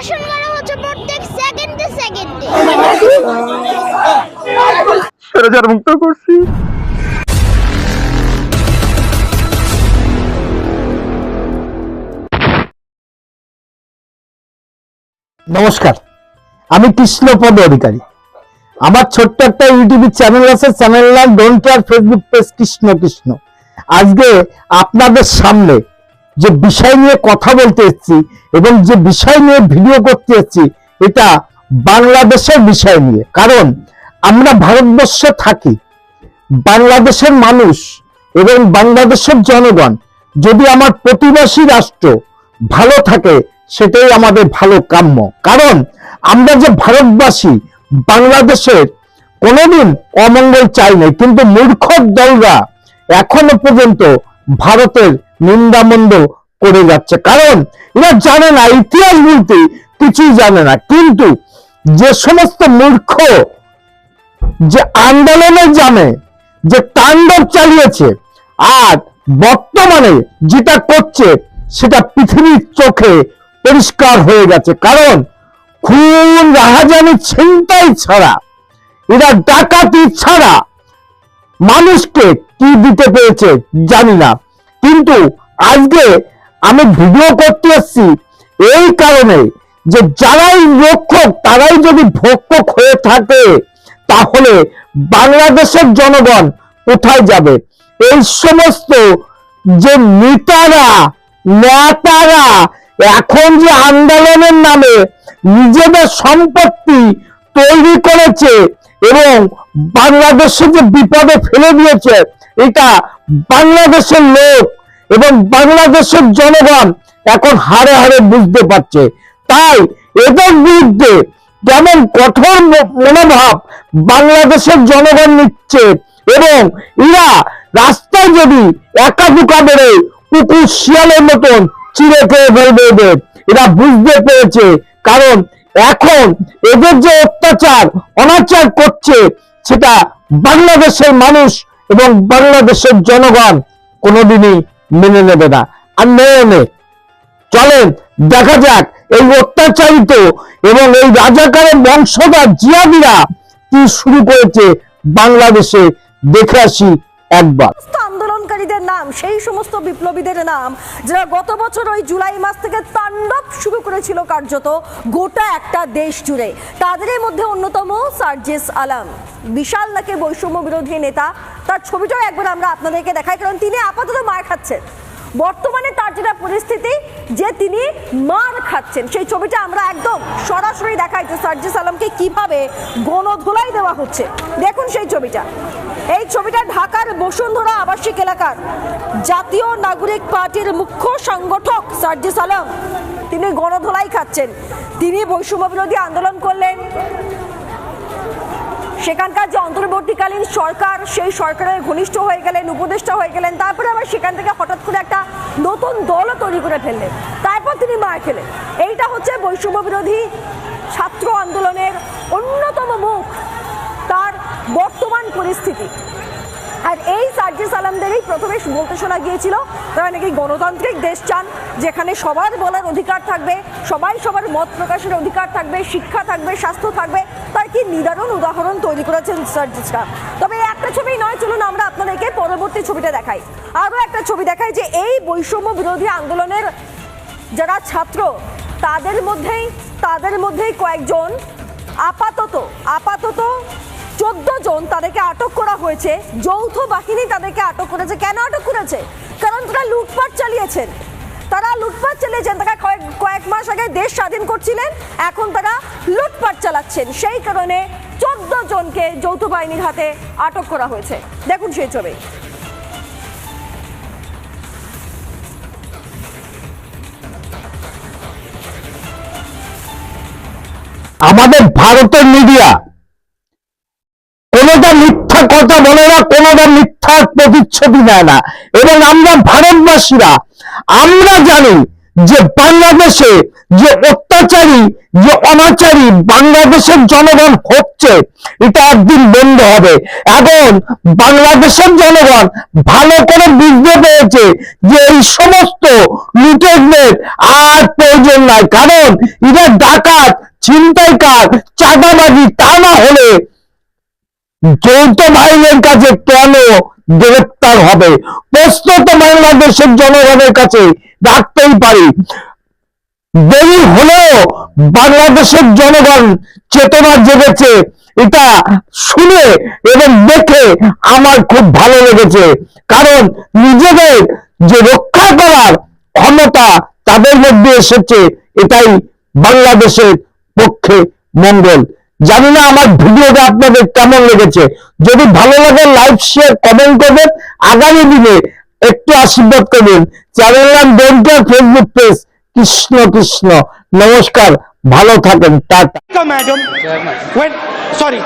ধর্ষণ করা হচ্ছে প্রত্যেক সেকেন্ডে সেকেন্ডে। স্বৈরাচার মুক্ত করছি। নমস্কার, আমি কৃষ্ণপদ অধিকারী। আমার ছোট্ট একটা ইউটিউব চ্যানেল আছে, চ্যানেল নাম don't care, Facebook page Krishna Krishna. আজকে আপনাদের সামনে যে বিষয় নিয়ে কথা বলতে এসেছি এবং যে বিষয় নিয়ে ভিডিও করতে এসেছি, এটা বাংলাদেশের বিষয় নিয়ে। কারণ আমরা ভারতবর্ষে থাকি, বাংলাদেশের মানুষ এবং বাংলাদেশের জনগণ যদি আমার প্রতিবেশী রাষ্ট্র ভালো থাকে, সেটাই আমাদের ভালো কাম্য। কারণ আমরা যে ভারতবাসী, বাংলাদেশের কোনোদিন অমঙ্গল চাই নাই, কিন্তু মূর্খ দলরা এখনো পর্যন্ত ভারতের নিন্দামন্দ করে যাচ্ছে। কারণ এরা জানে না, ইতিহাস বলতে কিছুই জানে না। কিন্তু যে সমস্ত মূর্খ যে আন্দোলনের জানে, যে তাণ্ডব চালিয়েছে, আর বর্তমানে যেটা করছে, সেটা পৃথিবীর চোখে পরিষ্কার হয়ে গেছে। কারণ খুন, রাহাজানি, ছিনতাই ছাড়া, এরা ডাকাতি ছাড়া মানুষকে কি দিতে পেরেছে জানি না। কিন্তু আজকে আমি ভিডিও করতে এসেছি এই কারণে যে যারাই রক্ষক, তারাই যদি ভক্ষক হয়ে থাকে, তাহলে বাংলাদেশের জনগণ কোথায় যাবে? এই সমস্ত যে নেতারা এখন যে আন্দোলনের নামে নিজেদের সম্পত্তি তৈরি করেছে এবং বাংলাদেশে যে বিপদে ফেলে দিয়েছে, এটা বাংলাদেশের লোক এবং বাংলাদেশের জনগণ এখন হাড়ে হাড়ে বুঝতে পারছে। তাই এদের বিরুদ্ধে যেমন কঠোর মনোভাব বাংলাদেশের জনগণ নিচ্ছে, এবং এরা রাস্তায় যদি একা দুকা বেড়ে কুকুর শিয়ালের মতন চিড়ে খেয়ে ফেলবে, এরা বুঝতে পেরেছে। কারণ এখন এদের যে অত্যাচার অনাচার করছে, সেটা বাংলাদেশের মানুষ এবং বাংলাদেশের জনগণ কোনোদিনই মেনে নেবে না। আর মেনে চলেন দেখা যাক এই অত্যাচারিত এবং এই রাজাকারের বংশধর জিয়াদিরা কি শুরু করেছে বাংলাদেশে, দেখে আসি একবার। আন্দোলনকারীদের নাম, সেই সমস্ত বিপ্লবীদের নাম যারা গত বছর ওই জুলাই মাস থেকে তাণ্ডব শুরু করেছিল কার্যত গোটা একটা দেশ জুড়ে। তাদের মধ্যে অন্যতম সার্জিস আলম, বিশাল নাকি বৈষম্য বিরোধী নেতা। তার ছবিটাও একবার আমরা আপনাদেরকে দেখাই, কারণ তিনি আপাতত মার খাচ্ছেন। বর্তমানে তার যেটা পরিস্থিতি, যে তিনি মার খাচ্ছেন, সেই ছবিটা আমরা একদম সরাসরি দেখাই যে সার্জিস আলমকে কিভাবে গণধোলাই দেওয়া হচ্ছে। দেখুন সেই ছবিটা। এই ছবিটা ঢাকার বসুন্ধরা আবাসিক এলাকার জাতীয় নাগরিক পার্টির মুখ্য সংগঠক সার্জিস আলম, তিনি গণধোলাই খাচ্ছেন। তিনি বৈষম্য বিরোধী আন্দোলন করলেন, সেখানকার যে অন্তর্বর্তীকালীন সরকার, সেই সরকারের ঘনিষ্ঠ হয়ে গেলেন, উপদেষ্টা হয়ে গেলেন। তারপরে আবার সেখান থেকে হঠাৎ করে একটা নতুন দলও তৈরি করে ফেললেন। তারপর তিনি মার খেলেন। এইটা হচ্ছে বৈষম্য বিরোধী ছাত্র আন্দোলনের অন্যতম মুখ, তার বর্তমান পরিস্থিতি। আর এই সার্জিস আলমদেরই প্রথমে বলতে শোনা গিয়েছিল তারা নাকি গণতান্ত্রিক দেশ চান, যেখানে সবার বলার অধিকার থাকবে, সবাই সবার মত প্রকাশের অধিকার থাকবে, শিক্ষা থাকবে, স্বাস্থ্য থাকবে। তার কি নিদারুণ উদাহরণ তৈরি করেছেন সার্জিসরা। তবে একটা ছবি নয়, চলুন আমরা আপনাদেরকে পরবর্তী ছবিটা দেখাই। আরও একটা ছবি দেখাই যে এই বৈষম্য বিরোধী আন্দোলনের যারা ছাত্র, তাদের মধ্যেই কয়েকজন আপাতত 14 জন তাদেরকে আটক করা হয়েছে। যৌথ বাহিনী তাদেরকে আটক করেছে। কেন আটক করেছে? কারণ তারা লুটপাট চালিয়েছেন। তারা কয়েক মাস আগে দেশ স্বাধীন করছিলেন, এখন তারা লুটপাট চালাচ্ছেন। সেই কারণে 14 জনকে যৌথ বাহিনীর হাতে আটক করা হয়েছে। দেখুন সেই ছবি। আমাদের ভারতের মিডিয়া কোনোটা মিথ্যা কথা বলে না, কোনোটা মিথ্যার প্রতিচ্ছবি দেয় না। এবং আমরা ভারতবাসীরা আমরা জানি যে বাংলাদেশে যে অত্যাচারী যে অনাচারী বাংলাদেশের জনগণ হচ্ছে, এটা একদিন বন্ধ হবে। এখন বাংলাদেশের জনগণ ভালো করে বুঝতে পেরেছে যে এই সমস্ত লুটেরদের আর প্রয়োজন নাই, কারণ এরা ডাকাত, ছিনতাইকার, চাঁদাবাজি, তা না হলে যৌথ বাহিনীর কাছে কেন গ্রেফতার হবে? প্রশ্ন তো বাংলাদেশের জনগণের কাছে রাখতেই পারি। দেরি হলেও বাংলাদেশের জনগণ চেতনা জেগেছে, এটা শুনে এবং দেখে আমার খুব ভালো লেগেছে। কারণ নিজেদের যে রক্ষা করার ক্ষমতা তাদের মধ্যে এসেছে, এটাই বাংলাদেশের পক্ষে মঙ্গল। জানি না আমার ভিডিওটা আপনাদের কেমন লেগেছে। যদি ভালো লাগে লাইক, শেয়ার, কমেন্ট করবেন। আগামী দিনে একটু আশীর্বাদ করবেন। চ্যানেল নাম don't care, Facebook page Krishna Krishna. নমস্কার, ভালো থাকেন, টাটা। Madam, when sorry.